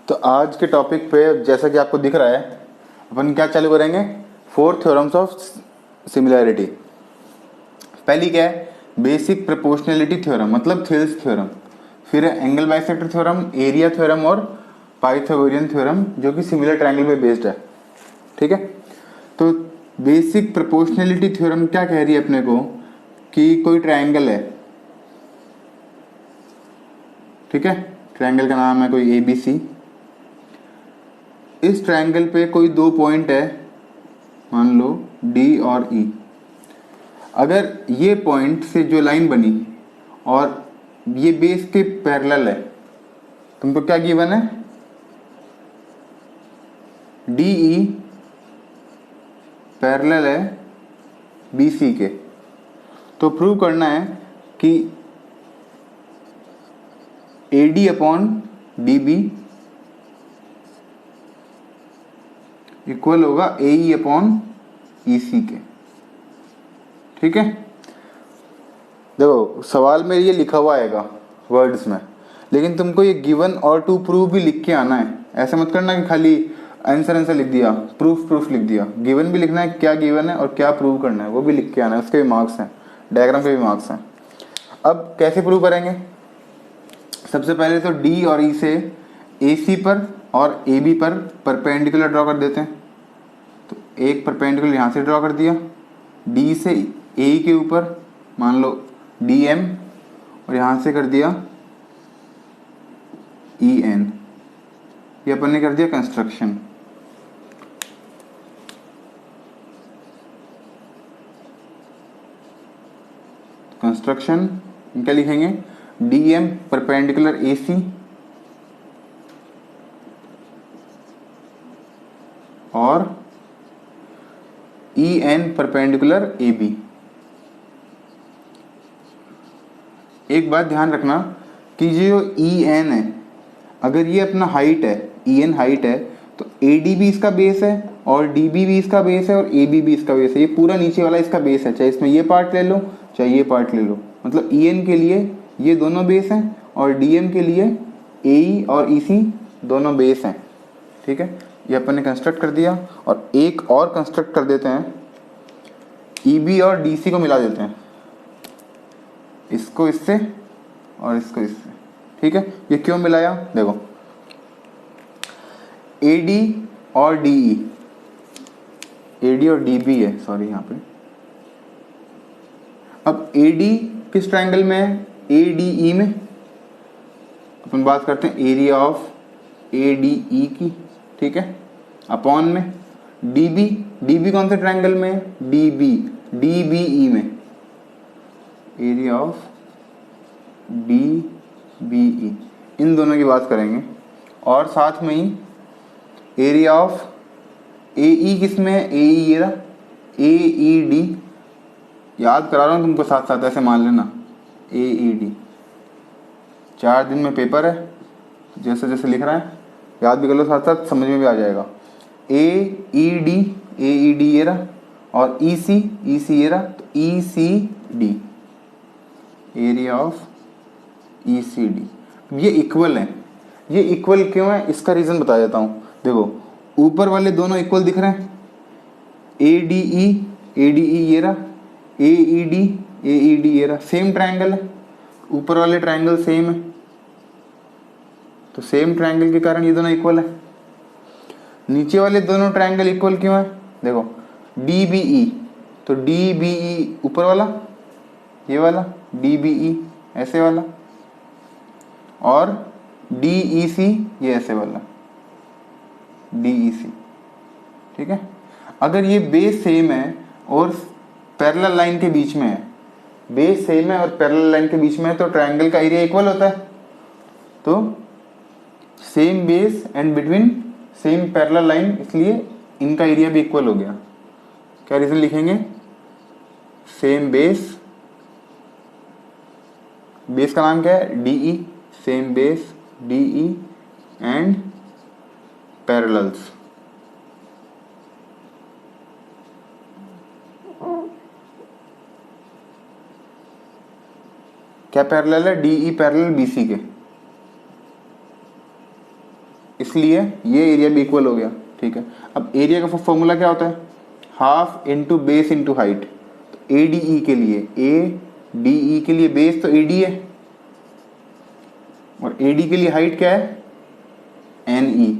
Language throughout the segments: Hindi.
तो आज के टॉपिक पे जैसा कि आपको दिख रहा है, अपन क्या चालू करेंगे, 4 थ्योरम्स ऑफ सिमिलैरिटी। पहली क्या है, बेसिक प्रोपोर्शनैलिटी थ्योरम, मतलब थिल्स थ्योरम। फिर है angle bisector theorem, area theorem और पाइथागोरियन थ्योरम, जो कि सिमिलर ट्रायंगल पे बेस्ड है। ठीक है, तो बेसिक प्रोपोर्शनैलिटी थ्योरम क्या कह रही है अपने को कि कोई ट्रायंगल है, ठीक है, ट्रायंगल का नाम है कोई ABC। इस ट्रायंगल पे कोई दो पॉइंट है, मान लो D और E। अगर ये पॉइंट से जो लाइन बनी और ये बेस के पैरेलल है, तुमको क्या गिवन है, DE पैरेलल है BC के। तो प्रूव करना है कि AD अपॉन DB इक्वल होगा AE अपॉन EC के। ठीक है, देखो सवाल में ये लिखा हुआ आएगा वर्ड्स में, लेकिन तुमको ये गिवन और टू प्रूव भी लिख के आना है। ऐसा मत करना कि खाली आंसर लिख दिया, प्रूफ लिख दिया। गिवन भी लिखना है, क्या गिवन है और क्या प्रूव करना है वो भी लिख के आना है, उसके भी मार्क्स हैं, डायग्राम के भी मार्क्स हैं। अब कैसे प्रूव करेंगे, सबसे पहले तो D और E से AC पर और AB पर परपेंडिकुलर ड्रॉ कर देते हैं। तो एक परपेंडिकुलर यहाँ से ड्रॉ कर दिया, D से AE के ऊपर मान लो DM, और यहाँ से कर दिया EN। ये अपन ने कर दिया कंस्ट्रक्शन। कंस्ट्रक्शन क्या लिखेंगे, DM परपेंडिकुलर AC और EN परपेंडिकुलर AB। एक बात ध्यान रखना कि जो EN है, अगर ये अपना हाइट है, EN हाइट है, तो AD भी इसका बेस है और DB भी इसका बेस है और AB भी इसका बेस है। ये पूरा नीचे वाला इसका बेस है, चाहे इसमें ये पार्ट ले लो चाहे ये पार्ट ले लो। मतलब EN के लिए ये दोनों बेस हैं और DM के लिए AE और EC दोनों बेस हैं। ठीक है, ये अपन ने कंस्ट्रक्ट कर दिया। और एक और कंस्ट्रक्ट कर देते हैं, EB और DC को मिला देते हैं, इसको इससे और इसको इससे। ठीक है, ये क्यों मिलाया, देखो AD और DE, AD और DB है, सॉरी यहाँ पे। अब AD किस ट्रायंगल में है, ADE में। अपन बात करते हैं एरिया ऑफ ADE की, ठीक है, अपॉन में DB कौन से ट्रायंगल में है, DBE में, एरिया ऑफ DBE, इन दोनों की बात करेंगे। और साथ में ही एरिया ऑफ AE किस में है, AE ये रहा, AED, याद करा रहा हूँ तुमको साथ साथ, ऐसे मान लेना AED। 4 दिन में पेपर है, जैसे जैसे लिख रहा है याद भी कर लो, साथ साथ समझ में भी आ जाएगा। AED ये रहा और EC ये रहा, तो ECD, एरिया ऑफ ECD। ये इक्वल है। ये इक्वल क्यों है, इसका रीजन बता देता हूँ। देखो ऊपर वाले दोनों इक्वल दिख रहे हैं, ADE ये रहा, AED ये रहा, सेम ट्रायंगल है, ऊपर वाले ट्रायंगल सेम है, तो सेम ट्रायंगल के कारण ये दोनों इक्वल है। नीचे वाले दोनों ट्रायंगल इक्वल क्यों है, देखो DBE, तो DBE ऊपर वाला ये वाला, DBE ऐसे वाला, और DEC ये ऐसे वाला, DEC। ठीक है, अगर ये बेस सेम है और पैरेलल लाइन के बीच में है, बेस सेम है और पैरेलल लाइन के बीच में है, तो ट्रायंगल का एरिया इक्वल होता है। तो same base and between same parallel line, इसलिए इनका एरिया भी इक्वल हो गया। क्या रीजन लिखेंगे, सेम बेस, बेस का नाम क्या है DE, same base DE and parallels. क्या पैरेलल है, DE पैरेलल BC के। इसलिए ये एरिया भी इक्वल हो गया। ठीक है, अब एरिया का फॉर्मूला क्या होता है, half into base into height. तो ए डी ई के लिए, ए डी ई के लिए बेस तो ए डी है और ए डी के लिए हाइट क्या है, एन ई।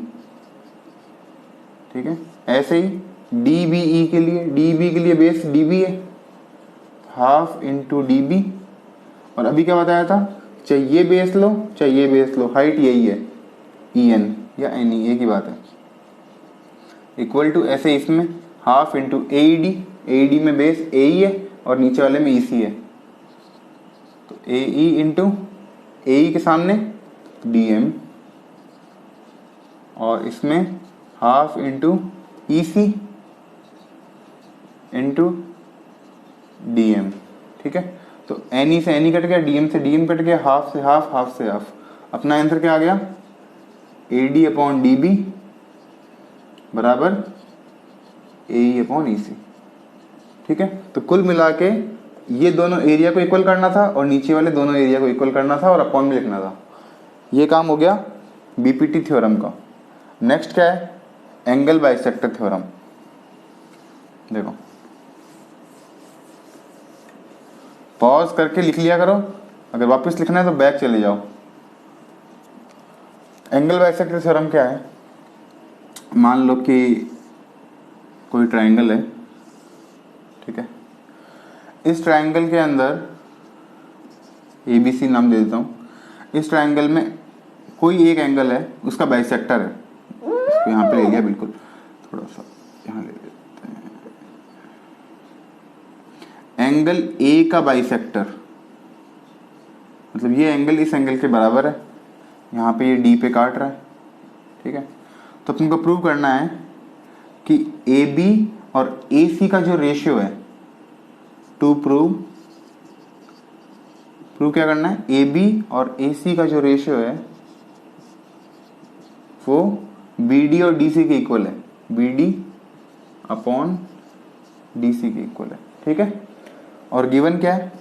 ठीक है, ऐसे ही डी बी ई के लिए, डी बी के लिए बेस डी बी है, हाफ इंटू डी बी। और अभी क्या बताया था, चाहे ये बेस लो चाहे ये बेस लो, हाइट यही है, ई एन या एन ई, एक ही बात है। इक्वल टू ऐसे इसमें हाफ इंटू ए डी में बेस ए ई है और नीचे वाले में ई सी है, तो ए ई इंटू ए ई के सामने डी एम और इसमें half into E C into D M. ठीक है, तो एन ई से एन ई कट गया, डी एम से डी एम कट गया, हाफ से हाफ, हाफ से हाफ। अपना आंसर क्या आ गया, A D upon D B बराबर ए ई अपॉन ई सी। ठीक है, तो कुल मिला के ये दोनों एरिया को इक्वल करना था और नीचे वाले दोनों एरिया को इक्वल करना था और अपॉन में लिखना था। ये काम हो गया बीपीटी थ्योरम का। नेक्स्ट क्या है, एंगल बाइसेक्टर थ्योरम। देखो, पॉज करके लिख लिया करो, अगर वापस लिखना है तो बैक चले जाओ। एंगल बाइसेक्टर थ्योरम क्या है, मान लो कि कोई ट्रायंगल है। ठीक है, इस ट्रायंगल के अंदर ए बी सी नाम दे देता हूँ। इस ट्रायंगल में कोई एक एंगल है, उसका बाइसेक्टर है। इसको यहाँ पे ले लिया, बिल्कुल थोड़ा सा यहाँ ले लेते हैं। एंगल ए का बाइसेक्टर मतलब ये एंगल इस एंगल के बराबर है, यहाँ पे ये डी पे काट रहा है। ठीक है, तो तुमको प्रूव करना है कि ए बी और ए सी का जो रेशियो है, टू प्रूव क्या करना है, ए बी और ए सी का जो रेशियो है वो बी डी और डी सी के इक्वल है, B D upon D C के इक्वल है। ठीक है, और गिवन क्या है,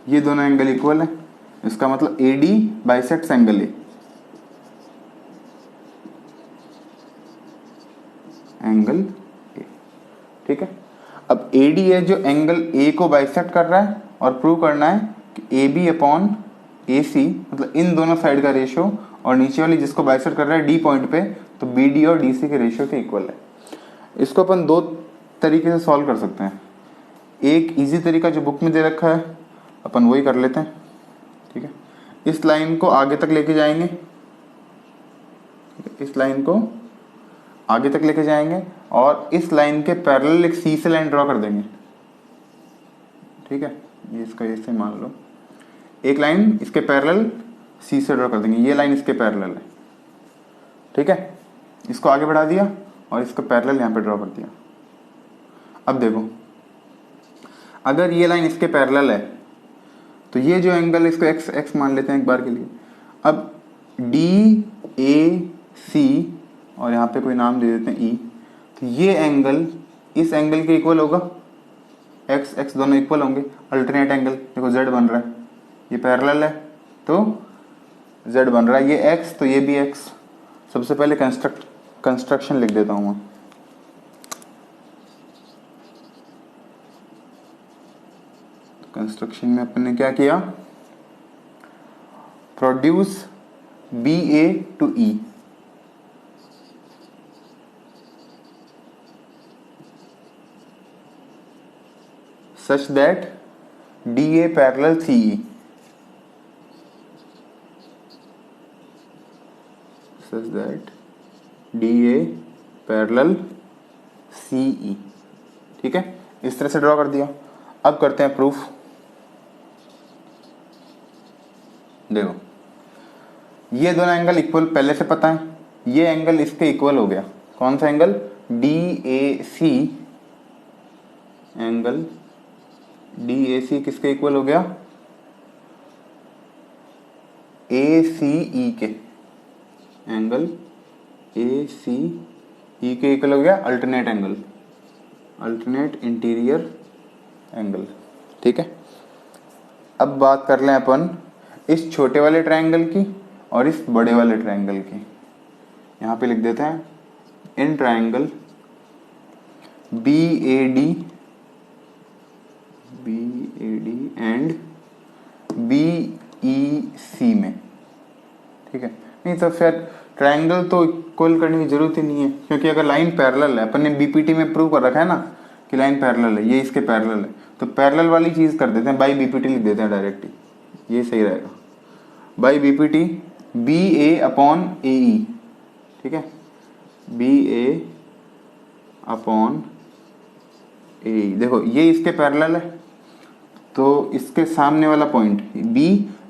ये दोनों एंगल इक्वल है, इसका मतलब A D bisects angle A, angle A. ठीक है, अब ए डी है जो एंगल ए को बाइसेक्ट कर रहा है और प्रूव करना है कि ए बी अपॉन ए सी मतलब इन दोनों साइड का रेशियो और नीचे वाली जिसको बाइसेक्ट कर रहा है डी पॉइंट पे, तो बी डी और डी सी के रेशियो के इक्वल है। इसको अपन दो तरीके से सॉल्व कर सकते हैं। एक इजी तरीका जो बुक में दे रखा है अपन वही कर लेते हैं। ठीक है, इस लाइन को आगे तक लेके जाएंगे, इस लाइन को आगे तक लेके जाएंगे और इस लाइन के पैरेलल एक सी से लाइन ड्रॉ कर देंगे। ठीक है, ये इसका ऐसे मान लो, एक लाइन इसके पैरेलल सी से ड्रॉ कर देंगे, ये लाइन इसके पैरेलल है। ठीक है, इसको आगे बढ़ा दिया और इसको पैरेलल यहाँ पे ड्रॉ कर दिया। अब देखो, अगर ये लाइन इसके पैरेलल है तो ये जो एंगल, इसको एक्स एक्स मान लेते हैं एक बार के लिए। अब डी ए सी और यहाँ पे कोई नाम दे देते हैं ई, तो ये एंगल इस एंगल के इक्वल होगा, एक्स एक्स दोनों इक्वल होंगे, अल्टरनेट एंगल। देखो जेड बन रहा है, ये पैरेलल है तो जेड बन रहा है, ये एक्स तो ये भी एक्स। सबसे पहले कंस्ट्रक्शन लिख देता हूँ मैं। कंस्ट्रक्शन में अपन ने क्या किया, produce B A to E, such that DA parallel CE, such that DA parallel CE। ठीक है, इस तरह से ड्रॉ कर दिया। अब करते हैं प्रूफ। देखो, ये दोनों एंगल इक्वल पहले से पता है, ये एंगल इसके इक्वल हो गया। कौन सा एंगल, DAC, एंगल DAC किसके इक्वल हो गया, ACE के, एंगल ACE के इक्वल हो गया, alternate angle, alternate interior angle. ठीक है, अब बात कर लें अपन इस छोटे वाले ट्रायंगल की और इस बड़े वाले ट्रायंगल की। यहाँ पे लिख देते हैं in triangle BAD and BEC में, ठीक है। नहीं तो फिर ट्रायंगल तो इक्वल करने की जरूरत ही नहीं है, क्योंकि अगर लाइन पैरेलल है, अपन ने BPT में प्रूव कर रखा है ना कि लाइन पैरेलल है, ये इसके पैरेलल है, तो पैरेलल वाली चीज कर देते हैं, बाई BPT लिख देते हैं डायरेक्टली, ये सही रहेगा। By BPT BA upon AE, ठीक है, BA अपॉन AE। देखो ये इसके पैरेलल है, तो इसके सामने वाला पॉइंट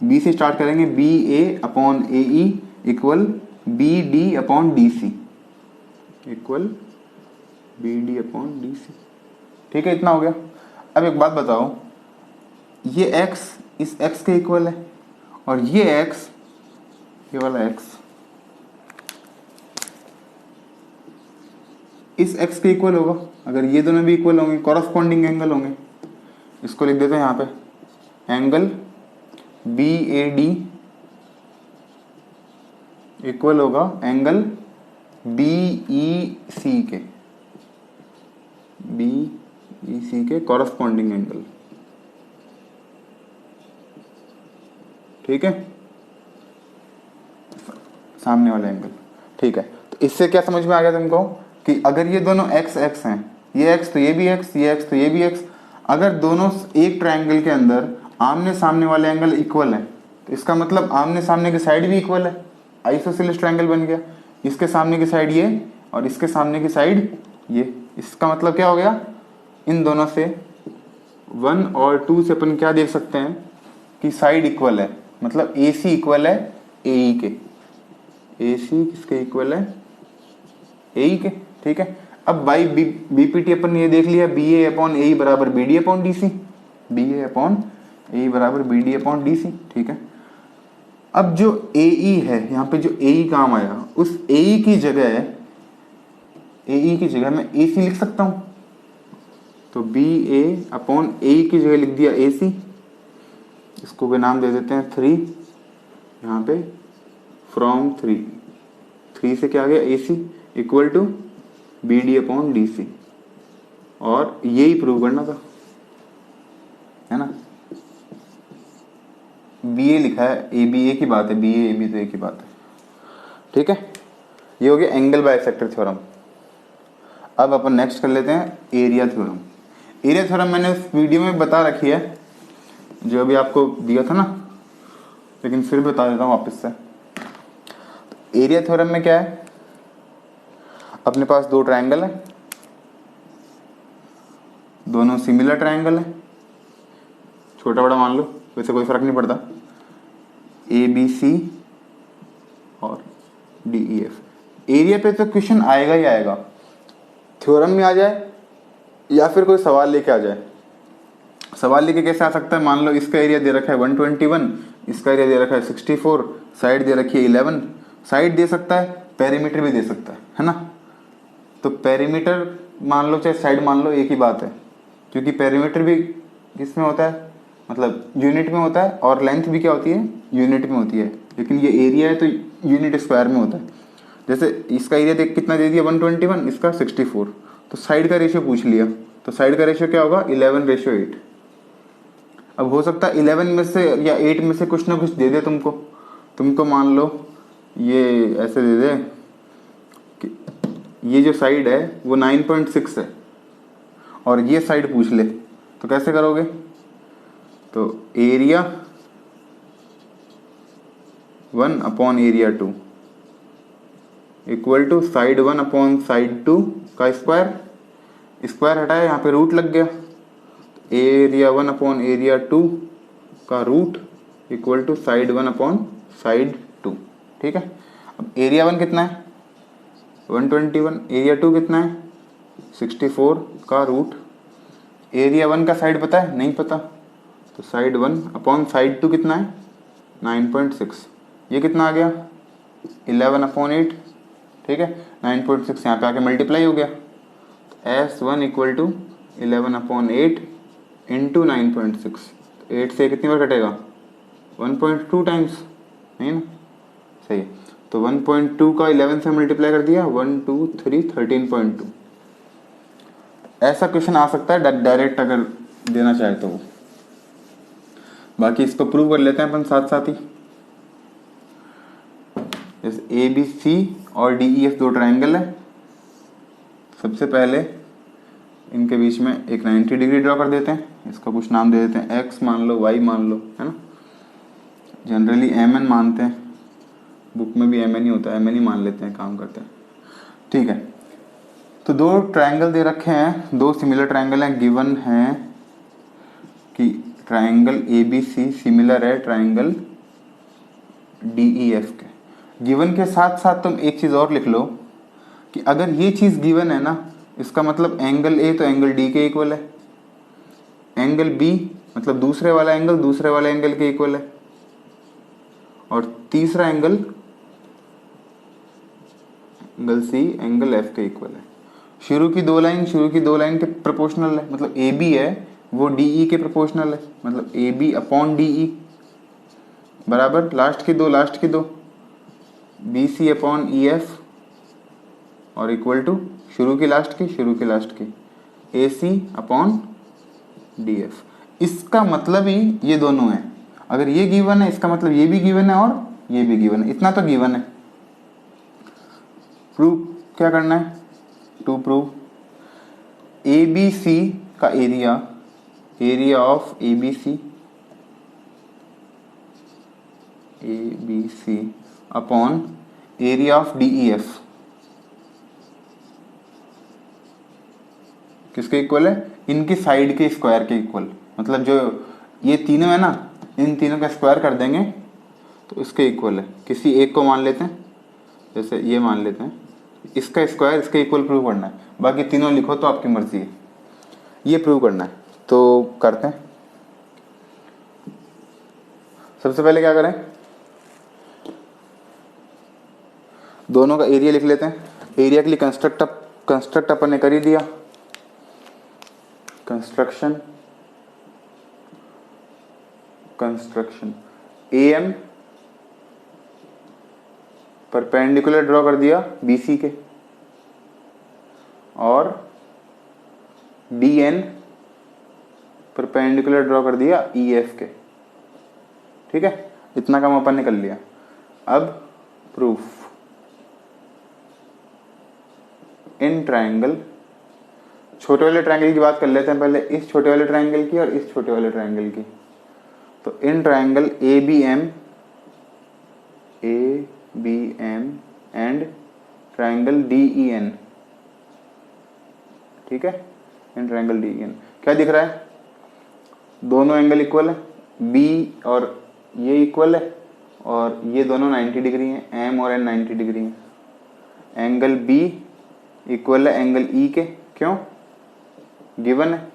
B से स्टार्ट करेंगे, BA upon AE equal BD upon DC equal BD upon DC, ठीक है। इतना हो गया। अब एक बात बताओ, ये x इस x के इक्वल है और ये x, ये वाला x इस x के इक्वल होगा। अगर ये दोनों भी इक्वल होंगे, कॉरस्पॉन्डिंग एंगल होंगे। इसको लिख देते हैं यहाँ पे एंगल BAD इक्वल होगा एंगल BEC के कॉरस्पॉन्डिंग एंगल, ठीक है, सामने वाला एंगल, ठीक है। तो इससे क्या समझ में आ गया तुमको कि अगर ये दोनों x हैं, ये x तो ये भी x, ये x तो ये भी x, अगर दोनों एक ट्रायंगल के अंदर आमने सामने वाले एंगल इक्वल है, तो इसका मतलब आमने सामने की साइड भी इक्वल है, आइसोसेलेस ट्रायंगल बन गया। इसके सामने की साइड ये और इसके सामने की साइड ये, इसका मतलब क्या हो गया, इन दोनों से 1 और 2 से अपन क्या देख सकते हैं कि साइड इक्वल है, मतलब AC इक्वल है AE के, AC किसके इक्वल है, AE के, ठीक है। अब बाई BPT अपन ने ये देख लिया, BA अपॉन AE बराबर BD upon DC, BA upon AE बराबर BD अपॉन DC, ठीक है। अब जो AE है, यहाँ पे जो AE काम आया, उस AE की जगह मैं AC लिख सकता हूँ, तो BA अपॉन AE की जगह लिख दिया AC, इसको भी नाम दे देते हैं 3, यहाँ पे फ्रॉम 3 से क्या आ गया AC equal to BD upon DC, और यही प्रूव करना था, है ना। BA लिखा है, ABA की बात है, BA AB तो एक ही बात है, ठीक है। ये हो गया एंगल बाइसेक्टर थ्योरम। अब अपन नेक्स्ट कर लेते हैं एरिया थ्योरम। एरिया थ्योरम मैंने उस वीडियो में बता रखी है जो अभी आपको दिया था ना, लेकिन फिर बता देता हूँ वापस से। तो एरिया थ्योरम में क्या है, अपने पास दो ट्रायंगल है, दोनों सिमिलर ट्रायंगल है, छोटा बड़ा मान लो, वैसे कोई फर्क नहीं पड़ता, ABC और DEF। एरिया पे तो क्वेश्चन आएगा ही आएगा, थ्योरम में आ जाए या फिर कोई सवाल लेके आ जाए। सवाल लेके कैसे आ सकता है, मान लो इसका एरिया दे रखा है 121, इसका एरिया दे रखा है 64, साइड दे रखी है 11, साइड दे सकता है, पेरीमीटर भी दे सकता है ना। तो पेरीमीटर मान लो चाहे साइड मान लो, एक ही बात है, क्योंकि पेरीमीटर भी किसमें होता है, मतलब यूनिट में होता है, और लेंथ भी क्या होती है, यूनिट में होती है, लेकिन ये एरिया है तो यूनिट स्क्वायर में होता है। जैसे इसका एरिया देख कितना दे दिया 121, इसका 64, तो साइड का रेशियो पूछ लिया, तो साइड का रेशियो क्या होगा 11:8। अब हो सकता है 11 में से या 8 में से कुछ ना कुछ दे दे तुमको मान लो ये ऐसे दे दे कि ये जो साइड है वो 9.6 है और ये साइड पूछ ले, तो कैसे करोगे, तो area 1 upon area 2 equal to side 1 upon side 2 का स्क्वायर, स्क्वायर हटाया यहाँ पे रूट लग गया, एरिया 1 अपॉन एरिया 2 का root equal to side 1 upon side 2, ठीक है। अब एरिया 1 कितना है 121, एरिया 2 कितना है 64 का रूट, एरिया 1 का साइड पता है, नहीं पता, तो साइड 1 अपॉन साइड 2 कितना है 9.6, ये कितना आ गया 11/8, ठीक है। 9.6 यहाँ पे आके मल्टीप्लाई हो गया, तो S1 इक्वल टू 11/8 इंटू 9.6, 8 से कितनी बार कटेगा 1.2 टाइम्स, नहीं ना, सही है। तो 1.2 का 11 से मल्टीप्लाई कर दिया, 1 2 3 13.2। ऐसा क्वेश्चन आ सकता है डायरेक्ट अगर देना चाहे तो वो। बाकी इसको प्रूव कर लेते हैं अपन साथ साथ ही। जैसे ए बी सी और डी ई एफ दो ट्राइंगल है। सबसे पहले इनके बीच में एक 90 डिग्री ड्रॉ कर देते हैं। इसका कुछ नाम दे देते हैं, एक्स मान लो, वाई मान लो, है ना। जनरली एम एन मानते हैं, बुक में भी एम एन ही होता है, एम एन ही मान लेते हैं, काम करते हैं। ठीक है, तो दो ट्राइंगल दे रखे हैं, दो सिमिलर ट्राइंगल हैं। गिवन है कि triangle A B C similar है ट्राइंगल डी ई एफ के। गिवन के साथ साथ तुम एक चीज़ और लिख लो कि अगर ये चीज़ गिवन है ना, इसका मतलब एंगल ए तो एंगल डी के इक्वल है, एंगल बी मतलब दूसरे वाला एंगल दूसरे वाले एंगल के इक्वल है, और तीसरा एंगल सी एंगल एफ के इक्वल है। शुरू की दो लाइन के प्रोपोर्शनल है, मतलब ए बी है वो डी ई के प्रोपोर्शनल है, मतलब A B upon D E बराबर लास्ट की दो B C upon E F और इक्वल टू शुरू की लास्ट की A C upon D F. इसका मतलब ही ये दोनों है। अगर ये गिवन है इसका मतलब ये भी गिवन है और ये भी गिवन है, इतना तो गिवन है। प्रूव क्या करना है, to prove A B C का area of A B C upon area of D E F किसके इक्वल है, इनकी साइड के स्क्वायर के इक्वल। मतलब जो ये तीनों है ना, इन तीनों का स्क्वायर कर देंगे तो इसके इक्वल है। किसी एक को मान लेते हैं, जैसे ये मान लेते हैं, इसका स्क्वायर इसके इक्वल प्रूव करना है। बाकी तीनों लिखो तो आपकी मर्जी है, ये प्रूव करना है। तो करते हैं। सबसे पहले क्या करें, दोनों का एरिया लिख लेते हैं। एरिया के लिए कंस्ट्रक्ट अपन ने कर ही दिया, construction A M perpendicular draw कर दिया बी सी के, और डी एन परपेंडिकुलर ड्रॉ कर दिया ई एफ के। ठीक है, इतना काम अपन ने कर लिया। अब प्रूफ इन ट्राइंगल, छोटे वाले ट्राइंगल की बात कर लेते हैं पहले, इस छोटे वाले ट्राइंगल की और इस छोटे वाले ट्राइंगल की। तो इन triangle A B M and triangle D E N. ठीक है, इन ट्राइंगल डी ई एन क्या दिख रहा है, दोनों एंगल इक्वल है, बी और ये इक्वल है, और ये दोनों 90 डिग्री हैं, एम और एन 90 डिग्री हैं। एंगल बी इक्वल है एंगल ई के, क्यों, गिवन है।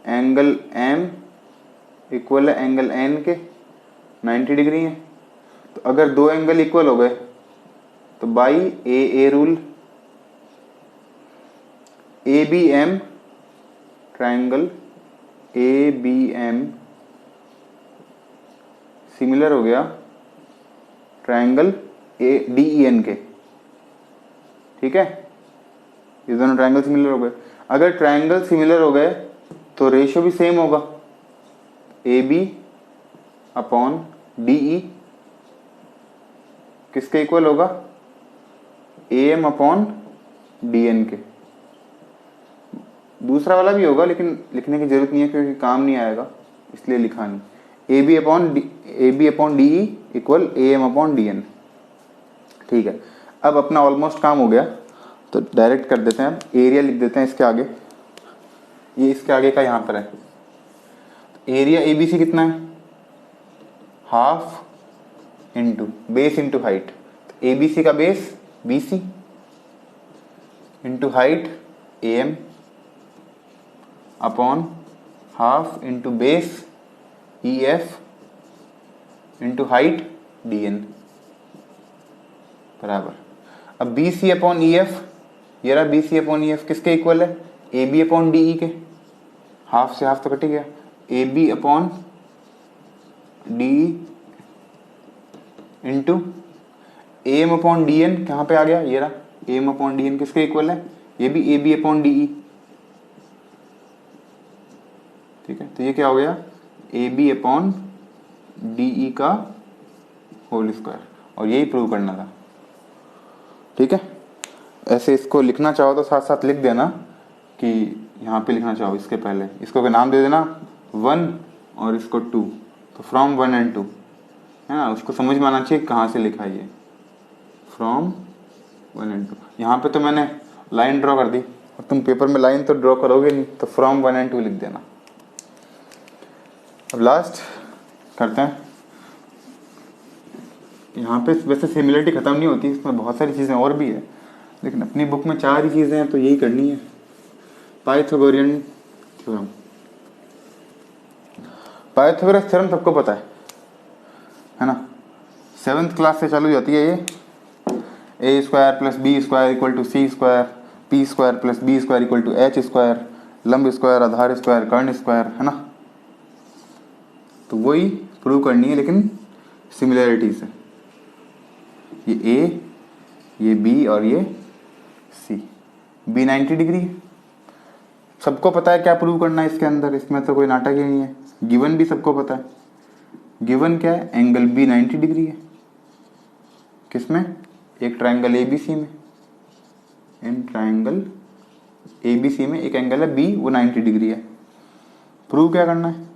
एंगल एम इक्वल है एंगल एन के, 90 डिग्री है। तो अगर दो एंगल इक्वल हो गए तो by A rule, A B M triangle A B M similar हो गया triangle A D E N के। ठीक है, ये दोनों ट्राइंगल सिमिलर हो गए। अगर ट्राइंगल सिमिलर हो गए तो रेशियो भी सेम होगा, A B upon D E किसके इक्वल होगा, A M upon D N के। दूसरा वाला भी होगा लेकिन लिखने की जरूरत नहीं है क्योंकि काम नहीं आएगा, इसलिए लिखा नहीं। A B upon D E equal A M upon D N. ठीक है, अब अपना ऑलमोस्ट काम हो गया, तो डायरेक्ट कर देते हैं। अब एरिया लिख देते हैं इसके आगे, ये इसके आगे का यहाँ पर है। एरिया ए बी सी कितना है, half into base into height. A B C का base B C into height A M upon half into base E F into height D N बराबर। अब B C upon E F, ये रहा B C upon E F किसके इक्वल है, A B upon D E के। हाफ से हाफ तो कट गया, A B upon D into M upon D N, कहाँ पे आ गया, ये रहा, एम अपॉन डी एन किसके इक्वल है, ये भी A B upon D E. ठीक है, तो ये क्या हो गया, A B upon D E का होल स्क्वायर, और यही प्रूव करना था। ठीक है, ऐसे इसको लिखना चाहो तो साथ साथ लिख देना कि यहाँ पे लिखना चाहो इसके पहले इसको का नाम दे देना 1 और इसको 2, तो फ्रॉम 1 एंड 2 है ना, उसको समझ में आना चाहिए कहाँ से लिखा है ये, फ्रॉम 1 एंड 2। यहाँ पे तो मैंने लाइन ड्रॉ कर दी, और तुम पेपर में लाइन तो ड्रॉ करोगे नहीं, तो फ्रॉम 1 एंड 2 लिख देना। अब लास्ट करते हैं, यहाँ पे वैसे सिमिलरिटी ख़त्म नहीं होती, इसमें बहुत सारी चीज़ें और भी है, लेकिन अपनी बुक में 4 ही चीज़ें हैं तो यही करनी है। पाइथागोरियन थ्योरम, पाइथागोरस थ्योरम सबको पता है ना, 7th क्लास से चालू जाती है ये, A square plus B square equal to C square, P square plus B square equal to H square, लंब स्क्वायर, आधार स्क्वायर, कर्ण स्क्वायर, है ना। तो वही प्रूव करनी है लेकिन सिमिलरिटी से, ये ए, ये बी और ये सी। बी 90 डिग्री सबको पता है क्या प्रूव करना है इसके अंदर, इसमें तो कोई नाटक ही नहीं है। गिवन भी सबको पता है, गिवन क्या है, एंगल बी 90 डिग्री है, किसमें, एक ट्रायंगल ए बी सी में, इन ट्रायंगल ए बी सी में एक एंगल है बी, वो 90 डिग्री है। प्रूव क्या करना है,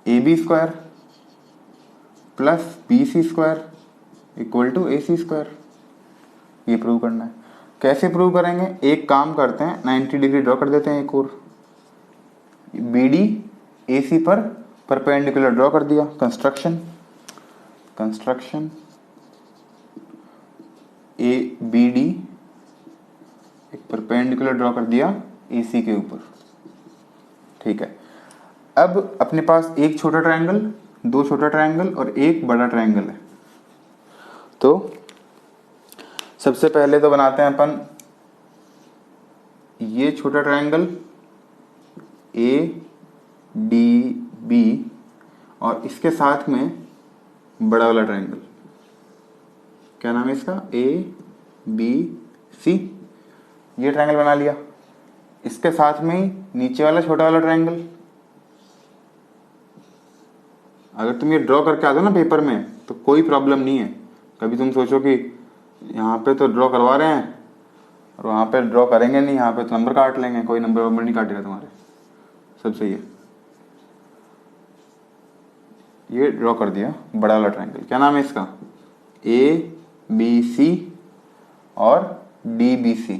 A B square plus B C square equal to A C square, ये प्रूव करना है। कैसे प्रूव करेंगे, एक काम करते हैं, 90 डिग्री ड्रॉ कर देते हैं एक और, बी डी ए सी पर परपेंडिकुलर ड्रॉ कर दिया, कंस्ट्रक्शन ए बी डी एक परपेंडिकुलर ड्रॉ कर दिया ए सी के ऊपर। ठीक है, अब अपने पास एक छोटा ट्रायंगल, 2 छोटा ट्रायंगल और एक बड़ा ट्रायंगल है। तो सबसे पहले तो बनाते हैं अपन ये छोटा ट्रायंगल ए डी बी, और इसके साथ में बड़ा वाला ट्रायंगल, क्या नाम है इसका, ए बी सी। ये ट्रायंगल बना लिया, इसके साथ में ही नीचे वाला छोटा वाला ट्रायंगल। अगर तुम ये ड्रॉ करके आ दो ना पेपर में तो कोई प्रॉब्लम नहीं है। कभी तुम सोचो कि यहाँ पे तो ड्रॉ करवा रहे हैं और वहाँ पे ड्रॉ करेंगे नहीं, यहाँ पे तो नंबर काट लेंगे, कोई नंबर वंबर नहीं काटेगा तुम्हारे, सब सही है। ये ड्रॉ कर दिया बड़ा वाला ट्रायंगल, क्या नाम है इसका, ए बी सी और डी बी सी।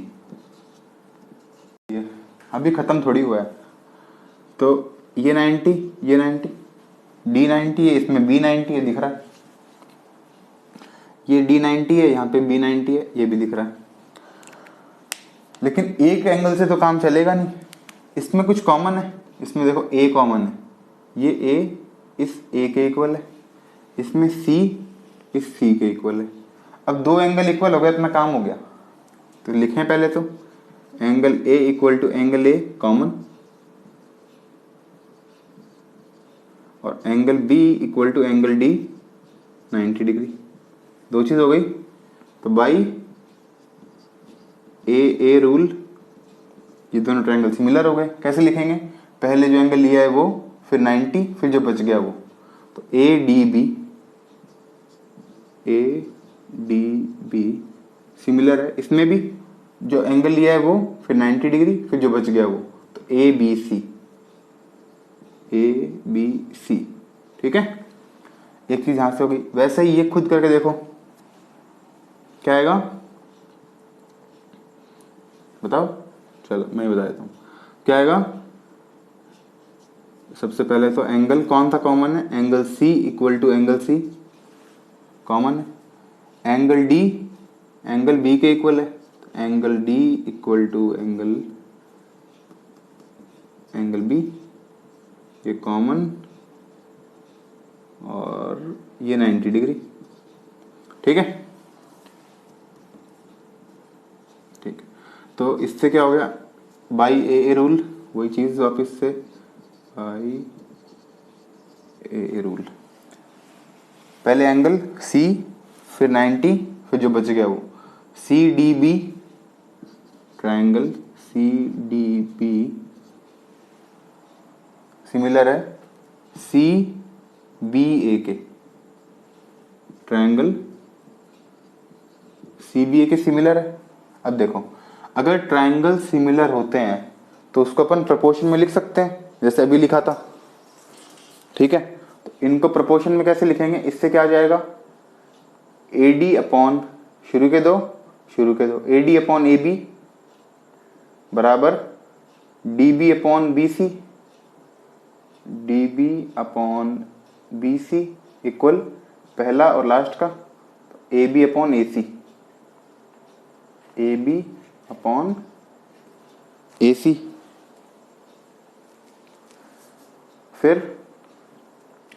ये अभी ख़त्म थोड़ी हुआ है, तो ये 90, ये 90, डी 90 है, इसमें बी 90 है, दिख रहा है, ये डी 90 है, यहाँ पे बी 90 है, ये भी दिख रहा है। लेकिन एक एंगल से तो काम चलेगा नहीं, इसमें कुछ कॉमन है, इसमें देखो ए कॉमन है, ये ए इस ए के इक्वल है, इसमें सी इस सी के इक्वल है। अब 2 एंगल इक्वल हो गया, इतना काम हो गया। तो लिखें पहले तो angle A equal to angle A common, और angle B equal to angle D 90 degree, 2 चीज़ हो गई। तो बाई ए रूल ये दोनों ट्रायंगल सिमिलर हो गए। कैसे लिखेंगे, पहले जो एंगल लिया है वो, फिर 90, फिर जो बच गया वो, तो ए डी बी सिमिलर है। इसमें भी जो एंगल लिया है वो, फिर 90 डिग्री, फिर जो बच गया वो, तो ए बी सी। ठीक है, एक चीज यहां से हो गई। वैसे ही ये खुद करके देखो क्या आएगा, बताओ, चलो मैं ही बता देता हूं क्या आएगा। सबसे पहले तो एंगल कौन सा कॉमन है, angle C equal to angle C common है। एंगल डी एंगल बी के इक्वल है, angle D equal to angle B, ये कॉमन, और ये 90 डिग्री। ठीक है, ठीक। तो इससे क्या हो गया, बाई ए रूल, वही चीज वापस से बाई ए रूल। पहले एंगल सी, फिर 90, फिर जो बच गया वो C D B, triangle C D B similar है सी बी ए के, ट्राइंगल सी बी ए के सिमिलर है। अब देखो, अगर ट्राइंगल सिमिलर होते हैं तो उसको अपन प्रोपोर्शन में लिख सकते हैं, जैसे अभी लिखा था, ठीक है। तो इनको प्रोपोर्शन में कैसे लिखेंगे, इससे क्या आ जाएगा, ए डी अपॉन शुरू के दो A D upon A B बराबर D B upon B C, D B upon B C equal पहला और लास्ट का A B upon A C, A B upon A C. फिर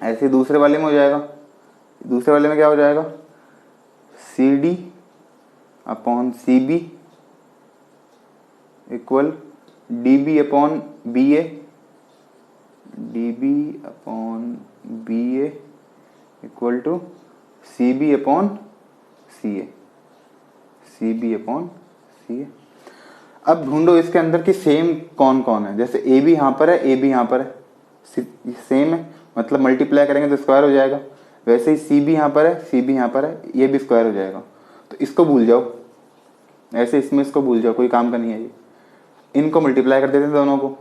ऐसे दूसरे वाले में हो जाएगा, दूसरे वाले में क्या हो जाएगा, C D upon C B equal D B upon B A, D B upon B A equal to C B upon C A, C B upon C A. अब ढूंढो इसके अंदर की सेम कौन कौन है, जैसे ए बी यहाँ पर है, ए बी यहाँ पर है, सेम है, मतलब मल्टीप्लाई करेंगे तो स्क्वायर हो जाएगा। वैसे ही सी बी यहाँ पर है, सी बी यहाँ पर है, ये भी स्क्वायर हो जाएगा। तो इसको भूल जाओ, ऐसे इसमें इसको भूल जाओ, कोई काम का नहीं है ये। इनको मल्टीप्लाई कर देते हैं दोनों को,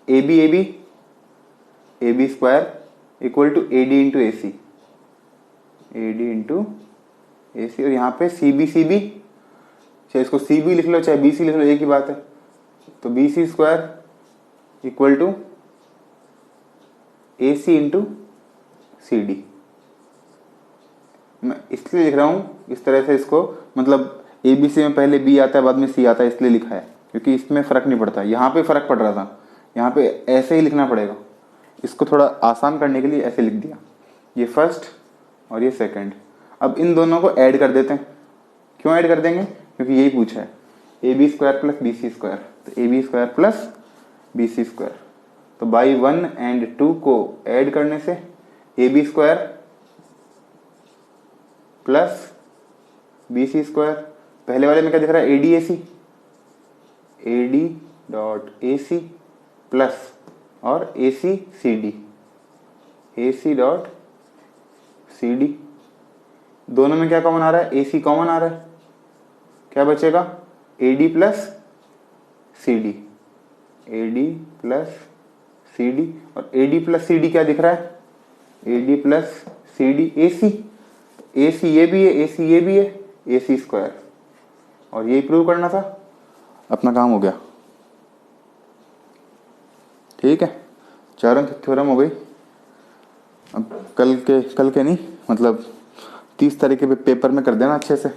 A B square equal to A D into A C, A D into A C, और यहाँ पे सी बी, चाहे इसको सी बी लिख लो चाहे बी सी लिख लो, एक ही बात है। तो B C square equal to A C into C D. मैं इसलिए लिख रहा हूँ इस तरह से इसको, मतलब ए बी सी में पहले बी आता है बाद में सी आता है, इसलिए लिखा है क्योंकि इसमें फ़र्क नहीं पड़ता। यहाँ पे फ़र्क पड़ रहा था, यहाँ पे ऐसे ही लिखना पड़ेगा। इसको थोड़ा आसान करने के लिए ऐसे लिख दिया, ये फर्स्ट और ये सेकंड। अब इन दोनों को ऐड कर देते हैं। क्यों ऐड कर देंगे, क्योंकि यही पूछा है, A B square plus B C square, तो A B square plus B C square. तो बाई 1 एंड 2 को ऐड करने से A B square plus B C square, पहले वाले में क्या दिख रहा है, A D A C, A D dot A C plus और A C C D, A C dot C D. दोनों में क्या कॉमन आ रहा है, ए सी कॉमन आ रहा है, क्या बचेगा, A D plus C D, A D plus C D. और A D plus C D क्या दिख रहा है, A D plus C D A C, A C ये भी है, ए सी ये भी है, ए सी स्क्वायर। और ये प्रूव करना था, अपना काम हो गया। ठीक है, चार अंक थ्योरम हो गई। अब कल के नहीं, मतलब 30 तारीख के पेपर में कर देना अच्छे से।